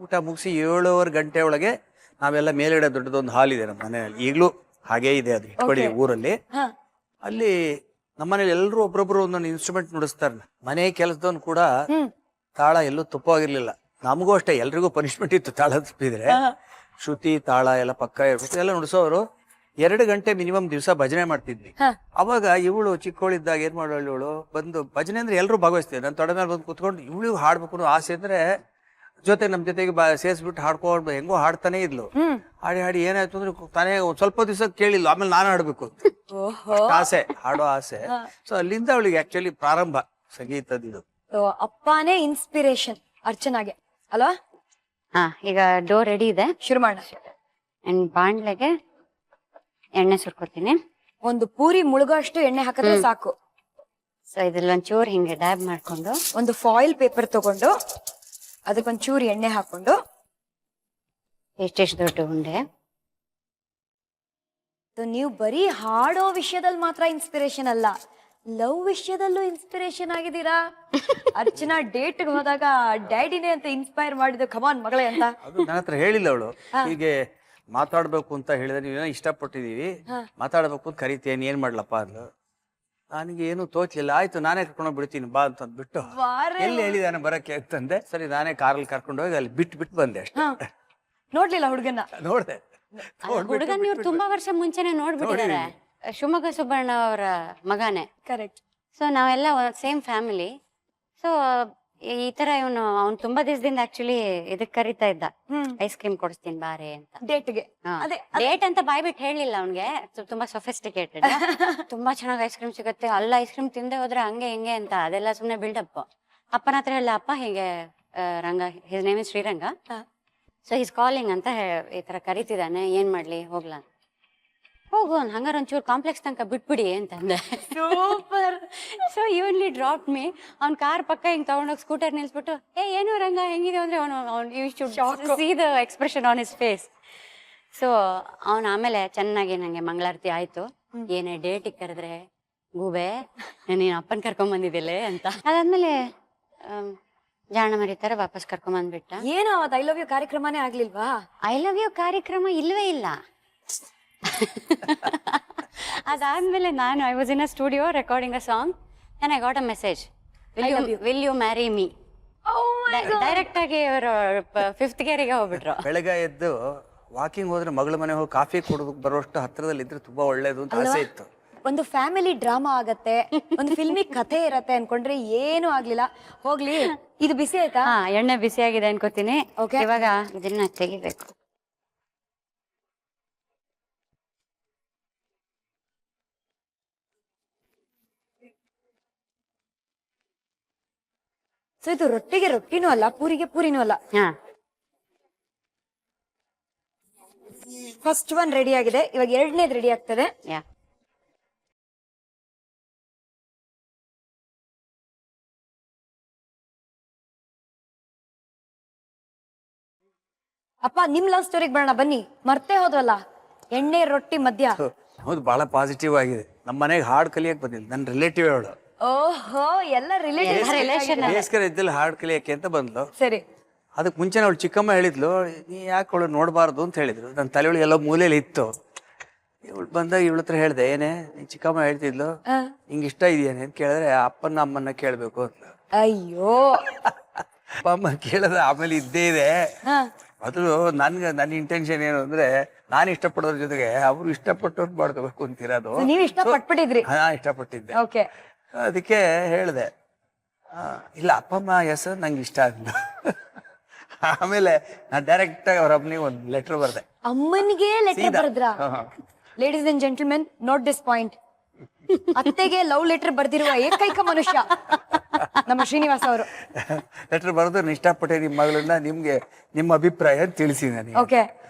Speaker 3: ಊಟ ಮುಗಿಸಿ 7:15 ಗಂಟೆ ಒಳಗೆ ನಾವೆಲ್ಲ ಮೇಲ್ಗಡೆ ದೊಡ್ಡದೊಂದು ಹಾಲ್ ಇದೆ ನಮ್ಮ ಮನೆಯಲ್ಲಿ, ಈಗಲೂ ಹಾಗೇ ಇದೆ, ಅದು ಇಟ್ಕೊಂಡಿದೆ ಊರಲ್ಲಿ.
Speaker 1: ಹಾ,
Speaker 3: ಅಲ್ಲಿ ನಮ್ಮನೇಲಿ ಎಲ್ಲರೂ ಒಬ್ರೊಬ್ರು ಒಂದೊಂದು ಇನ್ಸ್ಟ್ರೂಮೆಂಟ್ ನುಡಿಸ್ತಾರೆ. ಮನೆ ಕೆಲಸದವನು ಕೂಡ ತಾಳ ಎಲ್ಲೂ ತಪ್ಪವಾಗಿರ್ಲಿಲ್ಲ. ನಮಗೂ ಅಷ್ಟೇ, ಎಲ್ರಿಗೂ ಪನಿಷ್ಮೆಂಟ್ ಇತ್ತು ತಾಳ ತಪ್ಪಿದ್ರೆ. ಶ್ರುತಿ ತಾಳ ಎಲ್ಲ ಪಕ್ಕ ಇರ್ಬೇಕು, ಎಲ್ಲ ನುಡಿಸೋರು. 2 ಗಂಟೆ ಮಿನಿಮಮ್ ದಿವಸ ಭಜನೆ ಮಾಡ್ತಿದ್ವಿ. ಅವಾಗ ಇವಳು ಚಿಕ್ಕವಳಿದ್ದಾಗ ಏನ್ ಮಾಡೋಳು, ಇವಳು ಬಂದು ಭಜನೆ ಅಂದ್ರೆ ಎಲ್ಲರೂ ಭಾಗವಹಿಸ್ತೀವಿ. ನನ್ನ ತೊಡೆ ಮೇಲೆ ಬಂದು ಕುತ್ಕೊಂಡು ಇವಳಿಗೂ ಹಾಡ್ಬೇಕು ಅನ್ನೋ ಆಸೆ ಅಂದ್ರೆ ಜೊತೆ ನಮ್ ಜೊತೆಗೆ ಸೇರಿಸ್ಬಿಟ್ಟು ಹಾಡ್ಕೊಂಡು ಹೆಂಗೋ ಹಾಡ್ತಾನೆ ಇದ್ಲು. ಹಾಡಿ ಹಾಡಿ ಏನಾಯ್ತು ಅಂದ್ರೆ ತಾನೇ ಒಂದ್ ಸ್ವಲ್ಪ ದಿವಸ ಕೇಳಿಲ್ಲ, ಆಮೇಲೆ ನಾನು ಹಾಡ್ಬೇಕು ಆಸೆ, ಹಾಡೋ ಆಸೆ. ಸೊ ಅಲ್ಲಿಂದ ಅವಳಿಗೆ ಆಕ್ಚುಲಿ ಪ್ರಾರಂಭ ಸಂಗೀತದ್ದು.
Speaker 1: ಅಪ್ಪನೇ ಇನ್ಸ್ಪಿರೇಷನ್ ಅರ್ಚನಾಗೆ ಅಲ್ವಾ?
Speaker 2: ಹಾ, ಈಗ ಡೋ ರೆಡಿ ಇದೆ.
Speaker 1: ಶುರು ಮಾಡೋಣ.
Speaker 2: ಅಂಡ್ ಬಾಣ್ಲೆಗೆ ಎಣ್ಣೆ ಸುರ್ಕೋತೀನಿ.
Speaker 1: ಒಂದು ಪೂರಿ ಮುಳುಗೋಷ್ಟು ಎಣ್ಣೆ ಹಾಕಿದ್ರೆ ಸಾಕು.
Speaker 2: ಸೊ ಇದ್ರಲ್ಲಿ ಒಂಚೂರು ಹಿಂಗೆ ಡ್ಯಾಬ್ ಮಾಡ್ಕೊಂಡು
Speaker 1: ಒಂದು ಫಾಯಿಲ್ ಪೇಪರ್ ತಗೊಂಡು ಅದಕ್ಕೊಂಚೂರು ಎಣ್ಣೆ ಹಾಕೊಂಡು
Speaker 2: ಎಷ್ಟೆಷ್ಟು ದೊಡ್ಡ ಉಂಡೆ.
Speaker 1: ನೀವು ಬರೀ ಹಾಡೋ ವಿಷಯದಲ್ಲಿ ಮಾತ್ರ ಇನ್ಸ್ಪಿರೇಷನ್ ಅಲ್ಲ, ಲವ್ ವಿಷಯದಲ್ಲೂ ಇನ್ಸ್ಪಿರೇಷನ್ ಆಗಿದ್ದೀರಾ. ಅರ್ಚನಾ ಡೇಟ್ ಹೋದಾಗ ಡ್ಯಾಡಿನೇ ಅಂತ ಇನ್ಸ್ಪೈರ್ ಮಾಡಿದ್ದು, ಕಮಾನ್ ಮಗಳೇ ಅಂತ.
Speaker 3: ಅದು ನನ್ನ ಹತ್ರ ಹೇಳಿಲ್ಲ ಅವಳು. ಹೀಗೆ ಮಾತಾಡ್ಬೇಕು ಅಂತ ಹೇಳಿದ್ರೆ, ನೀವೇನೋ ಇಷ್ಟಪಟ್ಟಿದೀವಿ, ಮಾತಾಡ್ಬೇಕು ಅಂತ ಕರಿತೇನೆ, ಏನ್ ಮಾಡ್ಲಪ್ಪ ಅಂದ್ಲು. ನನಗೆ ಏನು ತೋಚ್ಲಿಲ್ಲ. ಆಯ್ತು ನಾನೇ ಕರ್ಕೊಂಡು ಬಿಡ್ತೀನಿ ಬಾ ಅಂತ ಅಂದ್ಬಿಟ್ಟು, ಎಲ್ಲಿ ಹೇಳಿದಾನೆ ಬರಕ್ಕೆ ಅಂತಂದೆ. ಸರಿ, ನಾನೇ ಕಾರಲ್ಲಿ ಕರ್ಕೊಂಡು ಹೋಗಿ ಅಲ್ಲಿ ಬಿಟ್ಟು ಬಂದೆ ಅಷ್ಟೇ.
Speaker 1: ನೋಡ್ಲಿಲ್ಲ ಹುಡುಗನ?
Speaker 3: ನೋಡ್ದೆ.
Speaker 2: ಹುಡುಗನ್ ಇವ್ರು ತುಂಬಾ ವರ್ಷ ಮುಂಚೆನೆ ನೋಡ್ಬಿಟ್ಟಿದ್ದಾರೆ. ಶಿವಮೊಗ್ಗ ಸುಬ್ಬಣ್ಣ ಅವರ ಮಗನೇ.
Speaker 1: ಕರೆಕ್ಟ್.
Speaker 2: ಸೊ ನಾವೆಲ್ಲ ಸೇಮ್ ಫ್ಯಾಮಿಲಿ. ಸೊ ಈ ತರ ಅವ್ನು ತುಂಬಾ ದಿವಸದಿಂದ ಆಕ್ಚುಲಿ ಇದಕ್ ಕರಿತಾ ಇದ್ದ, ಐಸ್ ಕ್ರೀಮ್ ಕೊಡಿಸ್ತೀನಿ ಬಾರೆ ಅಂತ.
Speaker 1: ಡೇಟ್ಗೆ
Speaker 2: ಡೇಟ್ ಅಂತ ಬಾಯ್ಬಿಟ್ಟು ಹೇಳಿಲ್ಲ ಅವ್ನ್ಗೆ. ತುಂಬಾ ಸೊಫಿಸ್ಟಿಕೇಟೆಡ್. ತುಂಬಾ ಚೆನ್ನಾಗಿ ಐಸ್ ಕ್ರೀಮ್ ಸಿಗುತ್ತೆ, ಅಲ್ಲ ಐಸ್ ಕ್ರೀಮ್ ತಿಂದೆ ಹೋದ್ರೆ ಹಂಗೆ ಹಿಂಗೆ ಅಂತ, ಅದೆಲ್ಲ ಸುಮ್ನೆ ಬಿಲ್ಡಪ್. ಅಪ್ಪನ ಹತ್ರ ಹೇಳ, ಅಪ್ಪ ಹೀಗೆ Ranga, his name is Sriranga, so his calling ಅಂತ ಈ ತರ ಕರಿತಿದ್ದಾನೆ, ಏನ್ ಮಾಡ್ಲಿ, ಹೋಗ್ಲಾ, ಹೋಗು ಹಂಗಾರ ಒಂಚೂರು ಕಾಂಪ್ಲೆಕ್ಸ್ ತನಕ ಬಿಟ್ಬಿಡಿ ಅಂತಂದೆ.
Speaker 1: ಸೂಪರ್.
Speaker 2: So ಇವನ್ಲಿ drop me. ಅವ್ನ ಕಾರ್ ಪಕ್ಕ ಹಿಂಗ್ ತಗೊಂಡೋಗಿ ಸ್ಕೂಟರ್ ನಿಲ್ಸ್ಬಿಟ್ಟು, ಏನು ರಂಗ ಹೆಂಗಿದೆ ಅಂದ್ರೆ ಅವನು see the expression on his face. So ಅವನು ಆಮೇಲೆ ಚೆನ್ನಾಗಿ ನಂಗೆ ಮಂಗಳಾರತಿ ಆಯ್ತು, ಏನೇ ಡೇಟಿಗೆ ಕರೆದ್ರೆ ಗೂಬೆ ನೀನ್ ಅಪ್ಪನ್ ಕರ್ಕೊಂಡ್ ಬಂದಿದ್ದಿಲ್ಲ ಅಂತ. ಅದಾದ್ಮೇಲೆ ಜಾಣ ಮರಿತಾರ ವಾಪಸ್ ಕರ್ಕೊಂಡ್ ಬಂದ್ಬಿಟ್ಟ.
Speaker 1: ಏನು ಅವತ್ತು ಐ ಲವ್ ಯು ಕಾರ್ಯಕ್ರಮನೇ ಆಗ್ಲಿಲ್ವಾ?
Speaker 2: ಐ ಲವ್ ಯು ಕಾರ್ಯಕ್ರಮ ಇಲ್ವೇ ಇಲ್ಲ. ಅದಾದ್ಮೇಲೆ ನಾನು I was in a studio recording a song, and I got a message, will you marry me. Direct ಆಗಿ ಇವರು 5th ಗೇರಿಗೆ ಹೋಗ್ಬಿಟ್ರು.
Speaker 3: ಬೆಳಗ್ಗೆ ಎದ್ದು ವಾಕಿಂಗ್ ಹೋದ್ರೆ ಮಗಳ ಮನೆ ಹೋಗಿ ಕಾಫಿ ಕುಡಿದು ಬರೋಷ್ಟು ಹತ್ರದಲ್ಲಿ ಇದ್ರೆ ತುಂಬಾ ಒಳ್ಳೇದು ಅಂತ ಆಸೆ ಇತ್ತು.
Speaker 1: ಒಂದು ಫ್ಯಾಮಿಲಿ ಡ್ರಾಮಾ ಆಗತ್ತೆ, ಒಂದು ಫಿಲ್ಮಿ ಕಥೆ ಇರತ್ತೆ ಅನ್ಕೊಂಡ್ರೆ ಏನು ಆಗ್ಲಿಲ್ಲ. ಹೋಗ್ಲಿ, ಇದು ಬಿಸಿ ಆಯ್ತಾ?
Speaker 2: ಹಾ, ಎಣ್ಣೆ ಬಿಸಿ ಆಗಿದೆ ಅನ್ಕೋತೀನಿ. ಇವಾಗ ಇದನ್ನ ತೆಗಿಬೇಕು.
Speaker 1: ಸೊ ಇದು ರೊಟ್ಟಿಗೆ ರೊಟ್ಟಿನೂ ಅಲ್ಲ, ಪೂರಿಗೆ ಪೂರಿನೂ ಅಲ್ಲ. ಫಸ್ಟ್ ಒನ್ ರೆಡಿ ಆಗಿದೆ, ಇವಾಗ 2ನೇದು ರೆಡಿ ಆಗ್ತದೆ. ಅಪ್ಪ ನಿಮ್ ಲವ್ ಸ್ಟೋರಿಗೆ ಬರೋಣ ಬನ್ನಿ. ಮರ್ತೇ ಹೋದ್ವಲ್ಲ, ಎಣ್ಣೆ ರೊಟ್ಟಿ ಮಧ್ಯ.
Speaker 3: ಹೌದು, ಬಹಳ ಪಾಸಿಟಿವ್ ಆಗಿದೆ. ನಮ್ಮ ಮನೆಗೆ ಹಾಡು ಕಲಿಯಕ್ ಬಂದಿಲ್ಲ, ನನ್ನ ರಿಲೇಟಿವ್ ಅವಳು.
Speaker 1: ಓಹೋ, ಎಲ್ಲ ರಿಲೇಷನ್.
Speaker 3: ಬೇಸ್ಕರ ಇದ್ದಲ್ಲಿ ಹಾಡು ಕಲಿಯಕ್ಕೆ ಅಂತ ಬಂದ್ಲು.
Speaker 1: ಸರಿ.
Speaker 3: ಅದಕ್ಕೆ ಮುಂಚೆ ಅವಳು ಚಿಕ್ಕಮ್ಮ ಹೇಳಿದ್ಲು, ನೀ ಯಾಕೆ ಅವಳು ನೋಡಬಾರ್ದು ಅಂತ ಹೇಳಿದ್ರು. ನನ್ನ ತಲೆಯೊಳಗೆ ಎಲ್ಲೋ ಮೂಲೆಯಲ್ಲಿ ಇತ್ತು. ಇವಳು ಬಂದಾಗ ಇವಳ ಹತ್ರ ಹೇಳ್ದೆ, ಏನೇ ನೀ ಚಿಕ್ಕಮ್ಮ ಹೇಳ್ತಿದ್ಲು, ಹಿಂಗೆ ಇಷ್ಟ ಇದೆಯೇನೆ ಅಂತ ಕೇಳಿದ್ರೆ ಅಪ್ಪನ ಅಮ್ಮನ್ನ ಕೇಳ್ಬೇಕು ಅಂತ.
Speaker 1: ಅಯ್ಯೋ,
Speaker 3: ಅಪ್ಪ ಅಮ್ಮ ಕೇಳಿದ್ರೆ ಆಮೇಲೆ ಇದ್ದೇ ಇದೆ. ಅದು ನನ್ನ ಇಂಟೆನ್ಷನ್ ಏನು ಅಂದ್ರೆ, ನಾನು ಇಷ್ಟಪಡೋದ್ರ ಜೊತೆಗೆ ಅವ್ರು ಇಷ್ಟಪಟ್ಟವ್ರು ಮಾಡ್ಕೋಬೇಕು ಅಂತಿರೋದು.
Speaker 1: ನೀವು ಇಷ್ಟಪಟ್ಬಿಟ್ಟಿದ್ರಿ?
Speaker 3: ಹಾ, ಇಷ್ಟಪಟ್ಟಿದ್ದೆ.
Speaker 1: ಓಕೆ.
Speaker 3: ಅದಕ್ಕೆ ಹೇಳಿದೆ, ಇಲ್ಲ, ಅಪ್ಪ ಅಮ್ಮ ಹೆಸರು ನಂಗೆ ಇಷ್ಟ ಆಗಲಿಲ್ಲ. ಆಮೇಲೆ ನಾನು ಡೈರೆಕ್ಟಾಗಿ ಅವ್ರ ಅಮ್ಮನಿಗೆ ಒಂದು ಲೆಟ್ರ್ ಬರ್ದೆ.
Speaker 1: ಅಮ್ಮನಿಗೆ ಲೆಟರ್ ಬರೆದ್ರ? Ladies and gentlemen, note this point. ಅತ್ತೆಗೆ ಲವ್ ಲೆಟರ್ ಬರ್ದಿರುವ ಏಕೈಕ ಮನುಷ್ಯ ನಮ್ಮ ಶ್ರೀನಿವಾಸ ಅವರು.
Speaker 3: ಲೆಟ್ರ್ ಬರೆದು ನಾನು ಇಷ್ಟಪಟ್ಟೆ ನಿಮ್ಮ ಮಗಳನ್ನ, ನಿಮ್ಗೆ ನಿಮ್ಮ ಅಭಿಪ್ರಾಯ ತಿಳಿಸಿ ನನಗೆ.
Speaker 1: ಓಕೆ,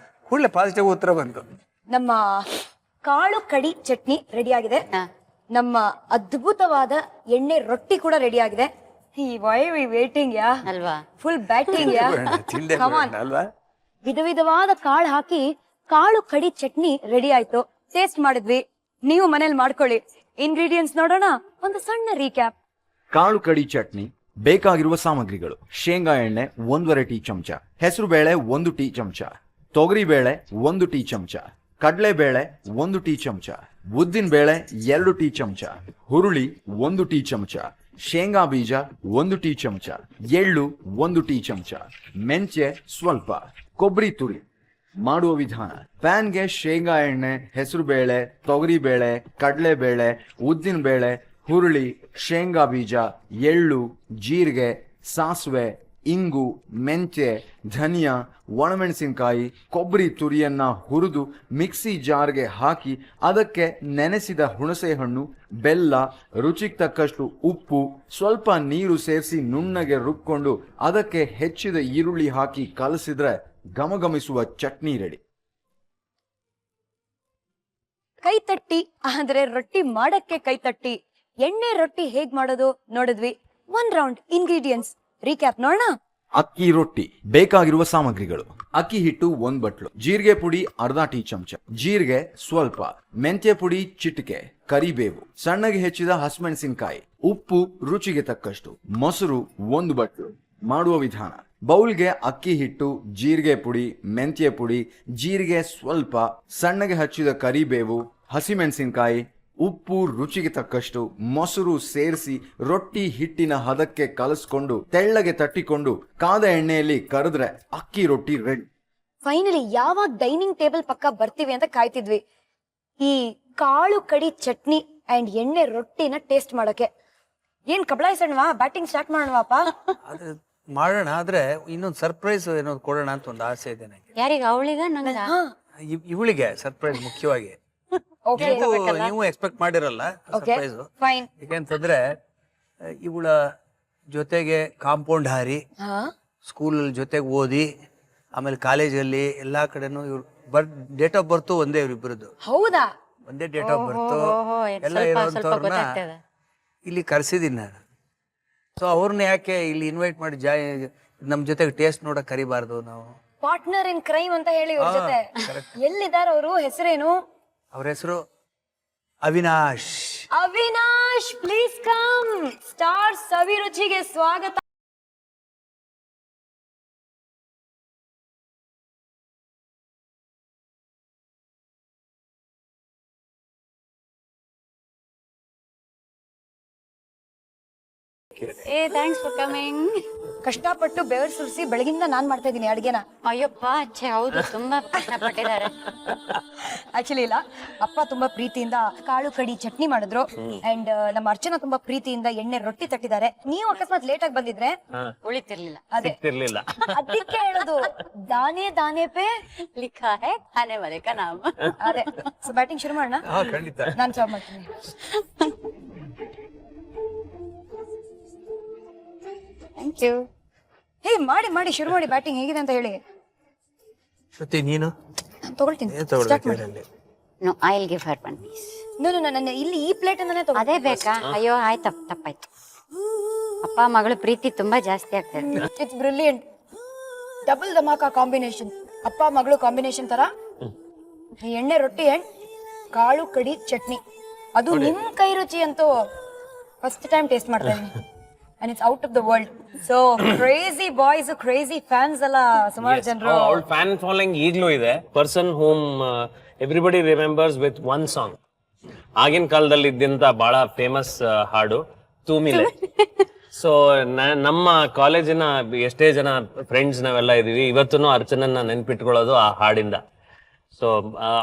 Speaker 3: ಕೂಡಲೇ ಪಾಸಿಟಿವ್ ಉತ್ತರ ಬಂತು.
Speaker 1: ನಮ್ಮ ಕಾಳು ಕಡಿ ಚಟ್ನಿ ರೆಡಿ ಆಗಿದೆ. ನಮ್ಮ ಅದ್ಭುತವಾದ ಎಣ್ಣೆ ರೊಟ್ಟಿ ಕೂಡ ರೆಡಿ ಆಗಿದೆ. ಈ ವೈ ವಿ ವೇಟಿಂಗ್ ಯಾ
Speaker 2: ಅಲ್ವಾ?
Speaker 1: ಫುಲ್ ಬ್ಯಾಟಿಂಗ್ ಯಾ.
Speaker 3: ತಿಂದೆ
Speaker 1: Come on.
Speaker 3: ಅಲ್ವಾ?
Speaker 1: ವಿಧ ವಿಧವಾದ ಕಾಳು ಹಾಕಿ ಕಾಳು ಕಡಿ ಚಟ್ನಿ ರೆಡಿ ಆಯ್ತು. ಟೇಸ್ಟ್ ಮಾಡಿದ್ವಿ, ನೀವು ಮನೇಲಿ ಮಾಡ್ಕೊಳ್ಳಿ. ಇಂಗ್ರೀಡಿಯೆಂಟ್ಸ್ ನೋಡೋಣ, ಒಂದು ಸಣ್ಣ ರೀಕ್ಯಾಪ್.
Speaker 4: ಕಾಳು ಕಡಿ ಚಟ್ನಿ ಬೇಕಾಗಿರುವ ಸಾಮಗ್ರಿಗಳು: ಶೇಂಗಾ ಎಣ್ಣೆ 1.5 ಟೀ ಚಮಚ, ಹೆಸರು ಬೇಳೆ 1 ಟೀ ಚಮಚ, ತೊಗರಿ ಬೇಳೆ 1 ಟೀ ಚಮಚ, ಕಡಲೆ ಬೇಳೆ 1 ಟೀ ಚಮಚ, ಉದ್ದಿನ ಬೇಳೆ 2 ಟೀ ಚಮಚ, ಹುರುಳಿ 1 ಟೀ ಚಮಚ, ಶೇಂಗಾ ಬೀಜ 1 ಟೀ ಚಮಚ, ಎಳ್ಳು 1 ಟೀ ಚಮಚ, ಮೆಂತ್ಯೆ ಸ್ವಲ್ಪ, ಕೊಬ್ಬರಿ ತುರಿ. ಮಾಡುವ ವಿಧಾನ: ಪ್ಯಾನ್ಗೆ ಶೇಂಗಾ ಎಣ್ಣೆ, ಹೆಸರು ಬೇಳೆ, ತೊಗರಿ ಬೇಳೆ, ಕಡಲೆ ಬೇಳೆ, ಉದ್ದಿನ ಬೇಳೆ, ಹುರುಳಿ, ಶೇಂಗಾ ಬೀಜ, ಎಳ್ಳು, ಜೀರಿಗೆ, ಸಾಸಿವೆ, ಇಂಗು, ಮೆಂತ್ಯೆ, ಧನಿಯಾ, ಒಣಮೆಣಸಿನಕಾಯಿ, ಕೊಬ್ಬರಿ ತುರಿಯನ್ನ ಹುರಿದು ಮಿಕ್ಸಿ ಜಾರ್ಗೆ ಹಾಕಿ ಅದಕ್ಕೆ ನೆನೆಸಿದ ಹುಣಸೆ ಹಣ್ಣು, ಬೆಲ್ಲ, ರುಚಿಗೆ ತಕ್ಕಷ್ಟು ಉಪ್ಪು, ಸ್ವಲ್ಪ ನೀರು ಸೇರಿಸಿ ನುಣ್ಣಗೆ ರುಬ್ಕೊಂಡು ಅದಕ್ಕೆ ಹೆಚ್ಚಿದ ಈರುಳ್ಳಿ ಹಾಕಿ ಕಲಸಿದ್ರೆ ಘಮಘಮಿಸುವ ಚಟ್ನಿ ರೆಡಿ.
Speaker 1: ಕೈ ತಟ್ಟಿ ಅಂದ್ರೆ ರೊಟ್ಟಿ ಮಾಡಕ್ಕೆ ಕೈ ತಟ್ಟಿ. ಎಣ್ಣೆ ರೊಟ್ಟಿ ಹೇಗ್ ಮಾಡೋದು ನೋಡಿದ್ವಿ. 1 ರೌಂಡ್ ಇಂಗ್ರೀಡಿಯೆಂಟ್ಸ್ ರೀಕ್ಯಾಪ್ ನೋಡೋಣ.
Speaker 4: ಅಕ್ಕಿ ರೊಟ್ಟಿ ಬೇಕಾಗಿರುವ ಸಾಮಗ್ರಿಗಳು: ಅಕ್ಕಿ ಹಿಟ್ಟು 1 ಬಟ್ಲು, ಜೀರಿಗೆ ಪುಡಿ ಅರ್ಧ ಟೀ ಚಮಚ, ಜೀರಿಗೆ ಸ್ವಲ್ಪ, ಮೆಂತ್ಯ ಪುಡಿ ಚಿಟಿಕೆ, ಕರಿಬೇವು, ಸಣ್ಣಗೆ ಹೆಚ್ಚಿದ ಹಸಿಮೆಣಸಿನಕಾಯಿ, ಉಪ್ಪು ರುಚಿಗೆ ತಕ್ಕಷ್ಟು, ಮೊಸರು 1 ಬಟ್ಲು. ಮಾಡುವ ವಿಧಾನ: ಬೌಲ್ಗೆ ಅಕ್ಕಿ ಹಿಟ್ಟು, ಜೀರಿಗೆ ಪುಡಿ, ಮೆಂತ್ಯ ಪುಡಿ, ಜೀರಿಗೆ ಸ್ವಲ್ಪ, ಸಣ್ಣಗೆ ಹಚ್ಚಿದ ಕರಿಬೇವು, ಹಸಿಮೆಣಸಿನಕಾಯಿ, ಉಪ್ಪು ರುಚಿಗೆ ತಕ್ಕಷ್ಟು, ಮೊಸರು ಸೇರಿಸಿ ರೊಟ್ಟಿ ಹಿಟ್ಟಿನ ಹದಕ್ಕೆ ಕಲಸ್ಕೊಂಡು ತೆಳ್ಳಗೆ ತಟ್ಟಿಕೊಂಡು ಕಾದ ಎಣ್ಣೆಯಲ್ಲಿ ಕರೆದ್ರೆ ಅಕ್ಕಿ ರೊಟ್ಟಿ ರೆಡಿ.
Speaker 1: ಫೈನಲಿ ಯಾವಾಗ ಡೈನಿಂಗ್ ಟೇಬಲ್ ಪಕ್ಕ ಬರ್ತೀವಿ ಅಂತ ಕಾಯ್ತಿದ್ವಿ, ಈ ಕಾಳು ಕಡಿ ಚಟ್ನಿ ಅಂಡ್ ಎಣ್ಣೆ ರೊಟ್ಟಿನ ಟೇಸ್ಟ್ ಮಾಡೋಕೆ. ಏನ್ ಕಬಳಾಯಿಸೋಣವಾ? Batting start ಮಾಡೋಣವಾಪ?
Speaker 3: ಅದು ಮಾಡೋಣ, ಆದ್ರೆ ಇನ್ನೊಂದು ಸರ್ಪ್ರೈಸ್ ಏನೋ ಕೊಡೋಣ ಅಂತ ಒಂದು ಆಸೆ ಇದೆ ನನಗೆ.
Speaker 2: ಯಾರಿಗ? ಅವಳಿಗ? ನಂಗ?
Speaker 3: ಇವಳಿಗೆ ಸರ್ಪ್ರೈಸ್ ಮುಖ್ಯವಾಗಿ.
Speaker 1: ಓಕೆ,
Speaker 3: ನೀವು ಎಕ್ಸ್ಪೆಕ್ಟ್ ಮಾಡಿರಲ್ಲ ಸರ್ಪ್ರೈಸ್.
Speaker 1: ಫೈನ್.
Speaker 3: ಯಾಕೆಂತಂದ್ರೆ ಇವಳ ಜೊತೆಗೆ ಕಾಂಪೌಂಡ್ ಹಾರಿ, ಸ್ಕೂಲಲ್ಲಿ ಜೊತೆಗೆ ಓದಿ, ಆಮೇಲೆ ಕಾಲೇಜಲ್ಲಿ ಎಲ್ಲಾ ಕಡೆನೂ ಇವ್ರು ಡೇಟ್ ಆಫ್ ಬರ್ತು ಒಂದೇ, ಇವ್ರಿಬ್ರದ್ದು
Speaker 1: ಹೌದಾ?
Speaker 3: ಒಂದೇ ಡೇಟ್ ಆಫ್ ಬರ್ತು ಎಲ್ಲ ಇರೋಂಥವ್ರನ್ನ ಇಲ್ಲಿ ಕರ್ಸಿದೀನಿ ನಾನು. ಸೊ ಅವ್ರನ್ನ ಯಾಕೆ ಇಲ್ಲಿ ಇನ್ವೈಟ್ ಮಾಡಿ ನಮ್ ಜೊತೆಗೆ ಟೇಸ್ಟ್ ನೋಡಕ್ ಕರಿಬಾರ್ದು ನಾವು?
Speaker 1: ಪಾರ್ಟ್ನರ್ ಇನ್ ಕ್ರೈಮ್ ಅಂತ ಹೇಳಿ ಇವ್ರ ಜೊತೆ. ಎಲ್ಲಿದ್ದಾರೆ ಅವರು? ಹೆಸರೇನು?
Speaker 3: ಅವ್ರ ಹೆಸರು Avinash.
Speaker 1: Avinash, please come. Star ಸವಿರುಚಿಗೆ ಸ್ವಾಗತ.
Speaker 2: ಏ, ಥ್ಯಾಂಕ್ಸ್ ಫಾರ್ ಕಮಿಂಗ್.
Speaker 1: ಕಷ್ಟಪಟ್ಟು ಬೆವರು ಸುರಿಸಿ ಬೆಳಗಿಂದ ನಾನ್ ಮಾಡ್ತಾ ಇದೀನಿ ಅಡ್ಗೆನ.
Speaker 2: ಅಯ್ಯಪ್ಪ, ಹೌದು, ತುಂಬಾ ಕಷ್ಟಪಟ್ಟಿದ್ದಾರೆ.
Speaker 1: ಆಕ್ಚುಲಿ ಇಲ್ಲ, ಅಪ್ಪ ತುಂಬಾ ಪ್ರೀತಿಯಿಂದ ಕಾಳು ಕಡಿ ಚಟ್ನಿ ಮಾಡಿದ್ರು ಅಂಡ್ ನಮ್ಮ ಅರ್ಚನಾ ತುಂಬಾ ಪ್ರೀತಿಯಿಂದ ಎಣ್ಣೆ ರೊಟ್ಟಿ ತಟ್ಟಿದ್ದಾರೆ. ನೀವು ಅಕಸ್ಮಾತ್ ಲೇಟ್ ಆಗಿ ಬಂದಿದ್ರೆ
Speaker 2: ಉಳಿತಿರ್ಲಿಲ್ಲ.
Speaker 1: ಅದೇ ಅದಕ್ಕೆ ಹೇಳೋದು, ದಾನೆ ದಾನೆ ಪೇ
Speaker 2: ಲಿಖಾ ಹೈ ಖಾನೆ ವಾಲೆ ಕಾ ನಾಮ್.
Speaker 1: ಅದೇ. ಸೊ ಬ್ಯಾಟಿಂಗ್ ಶುರು ಮಾಡೋಣ?
Speaker 3: ಖಂಡಿತ.
Speaker 1: ನಾನು ಸರ್ವ್ ಮಾಡ್ತೀನಿ.
Speaker 2: Thank you.
Speaker 1: ಹೇ, ಮಾಡಿ ಶುರು ಮಾಡಿ. ಬ್ಯಾಟಿಂಗ್ ಹೇಗಿದೆ ಅಂತ ಹೇಳಿ.
Speaker 3: ಶ್ರುತಿ, ನೀನು?
Speaker 1: ನಾನು ತಗೊಳ್ತೀನಿ.
Speaker 3: ತಗೊಳ್ಬೇಕು ಇದರಲ್ಲಿ.
Speaker 2: No, I will give her 1 piece.
Speaker 1: No, ನನ್ನ ಇಲ್ಲಿ ಈ ಪ್ಲೇಟ್ ಅಂತಾನೆ
Speaker 2: ಅದೇ ಬೇಕಾ? ಅಯ್ಯೋ, ಆಯ್ತು, ತಪ್ಪಾಯ್ತು. ಅಪ್ಪ ಮಗಳು ಪ್ರೀತಿ ತುಂಬಾ ಜಾಸ್ತಿ ಆಗ್ತದೆ.
Speaker 1: It's brilliant. Double dhamaka combination. ಅಪ್ಪ ಮಗಳು ಕಾಂಬಿನೇಷನ್ ತರ ಈ ಎಣ್ಣೆ ರೊಟ್ಟಿ ಅಂಡ್ ಕಾಳು ಕಡಿ ಚಟ್ನಿ. ಅದು ನಿಮ್ ಕೈ ರುಚಿ ಅಂತೂ ಫಸ್ಟ್ ಟೈಮ್ ಟೇಸ್ಟ್ ಮಾಡ್ತಾ ಇದೀನಿ. And it's out of the world. So crazy boys, crazy fans alla ಸುಮಾರು ಜನರು.
Speaker 5: ಅವಳ ಫ್ಯಾನ್ ಫಾಲೋಯಿಂಗ್ ಈಗಲೂ ಇದೆ. Person whom everybody remembers with 1 song. ಆಗಿನ ಕಾಲದಲ್ಲಿ ಇದ್ದಂತ ಬಹಳ ಫೇಮಸ್ ಹಾಡು ತೂಮಿಲೆ. ಸೊ ನಮ್ಮ ಕಾಲೇಜಿನ ಎಷ್ಟೇ ಜನ ಫ್ರೆಂಡ್ಸ್ ನಾವೆಲ್ಲ ಇದೀವಿ, ಇವತ್ತು ಅರ್ಚನನ್ನ ನೆನ್ಪಿಟ್ಕೊಳ್ಳೋದು ಆ ಹಾಡಿಂದ. ಸೊ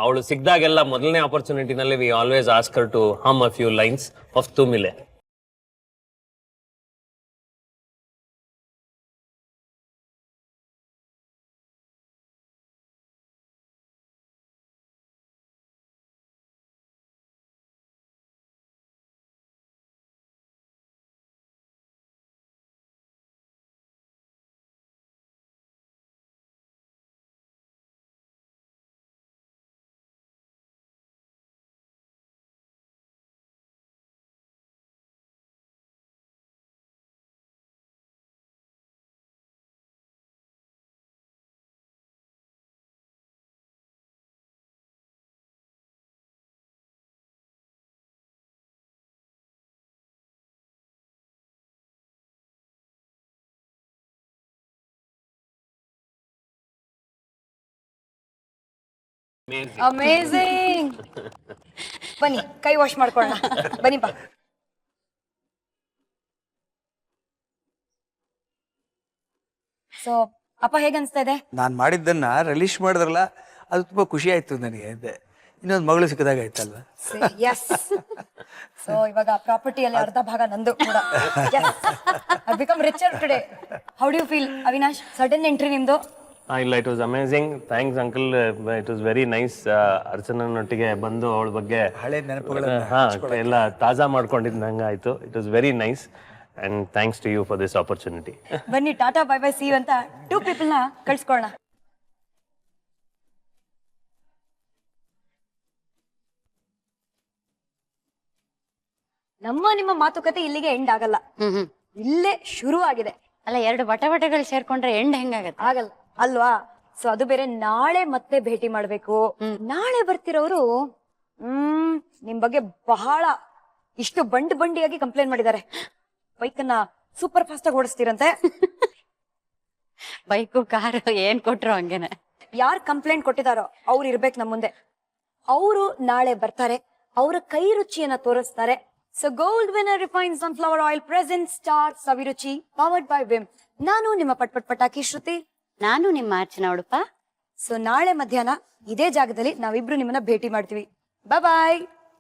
Speaker 5: ಅವಳು ಸಿಕ್ದಾಗೆಲ್ಲ ಮೊದಲನೇ ಆಪರ್ಚುನಿಟಿನಲ್ಲಿ we always ask her to hum a few lines of ತೂಮಿಲೆ.
Speaker 1: ಅಮೇಝಿಂಗ್. ಬನ್ನಿ ಕೈ ವಾಶ್ ಮಾಡ್ಕೊಳ್ಳೋಣ. ಬನ್ನಿ ಬಾ. ಸೊ ಅಪ್ಪ ಹೇಗನ್ಸ್ತಾ ಇದೆ?
Speaker 3: ನಾನು ಮಾಡಿದ್ದನ್ನ ರಿಲೀಸ್ ಮಾಡಿದ್ರಲ್ಲ ಅದು ತುಂಬ ಖುಷಿ ಆಯ್ತು ನನಗೆ. ಅಂದೆ ಇನ್ನೊಂದು ಮಗಳು ಸಿಕ್ಕದಾಗ ಆಯ್ತಲ್ವ.
Speaker 1: ಎಸ್. ಸೊ ಇವಾಗ ಪ್ರಾಪರ್ಟಿಯಲ್ಲಿ ಅರ್ಧ ಭಾಗ ನಂದು ಕೂಡ. I become richer today. How do you feel Avinash? Sudden entry ನಿಮ್ದು.
Speaker 5: ಇಲ್ಲ, it was amazing. Thanks uncle, it was very nice. ಅರ್ಚನನೊಟ್ಟಿಗೆ ಬಂದು ಅವಳ ಬಗ್ಗೆ
Speaker 3: ಹಳೆ ನೆನಪುಗಳನ್ನ
Speaker 5: ಎಲ್ಲ ತಾಜಾ ಮಾಡ್ಕೊಂಡಿದ್ದಂಗೆ ಆಯ್ತು. It was very nice and thanks to you for this opportunity.
Speaker 1: ಬನ್ನಿ tata bye bye see you ಅಂತ 2 ಪೀಪಲ್ನ ಕಳ್ಸ್ಕೊಳ್ಳೋಣ. ನಮ್ಮ ನಿಮ್ಮ ಮಾತುಕತೆ ಇಲ್ಲಿಗೆ ಎಂಡ್ ಆಗಲ್ಲ, ಇಲ್ಲೇ ಶುರು ಆಗಿದೆ.
Speaker 2: ಅಲ್ಲ, 2 ಬಟಬಟಗಳು ಸೇರ್ಕೊಂಡ್ರೆ ಎಂಡ್ ಹೆಂಗಾಗತ್ತೆ?
Speaker 1: ಆಗಲ್ಲ ಅಲ್ವಾ? ಸೊ ಅದು ಬೇರೆ ನಾಳೆ ಮತ್ತೆ ಭೇಟಿ ಮಾಡ್ಬೇಕು. ನಾಳೆ ಬರ್ತಿರೋರು ನಿಮ್ ಬಗ್ಗೆ ಬಹಳ ಇಷ್ಟು ಬಂಡಿಯಾಗಿ ಕಂಪ್ಲೇಂಟ್ ಮಾಡಿದ್ದಾರೆ. ಬೈಕನ್ನ ಸೂಪರ್ ಫಾಸ್ಟ್ ಆಗಿ ಓಡಿಸ್ತೀರಂತೆ.
Speaker 2: ಬೈಕು ಕಾರು ಏನ್ ಕೊಟ್ರು ಹಂಗೇನೆ.
Speaker 1: ಯಾರ್ ಕಂಪ್ಲೇಂಟ್ ಕೊಟ್ಟಿದಾರೋ ಅವ್ರು ಇರ್ಬೇಕು ನಮ್ ಮುಂದೆ. ಅವರು ನಾಳೆ ಬರ್ತಾರೆ, ಅವರ ಕೈ ರುಚಿಯನ್ನ ತೋರಿಸ್ತಾರೆ. So gold winner refined sunflower oil present star Saviruchi powered by Vim. ನಾನು ನಿಮ್ಮ ಪಟಾಕಿ ಶ್ರುತಿ.
Speaker 2: ನಾನು ನಿಮ್ಮ ಅರ್ಚನಾ ಉಡುಪ.
Speaker 1: ಸೊ ನಾಳೆ ಮಧ್ಯಾಹ್ನ ಇದೇ ಜಾಗದಲ್ಲಿ ನಾವಿಬ್ರು ನಿಮ್ಮನ್ನ ಭೇಟಿ ಮಾಡ್ತೀವಿ. ಬಾಯ್.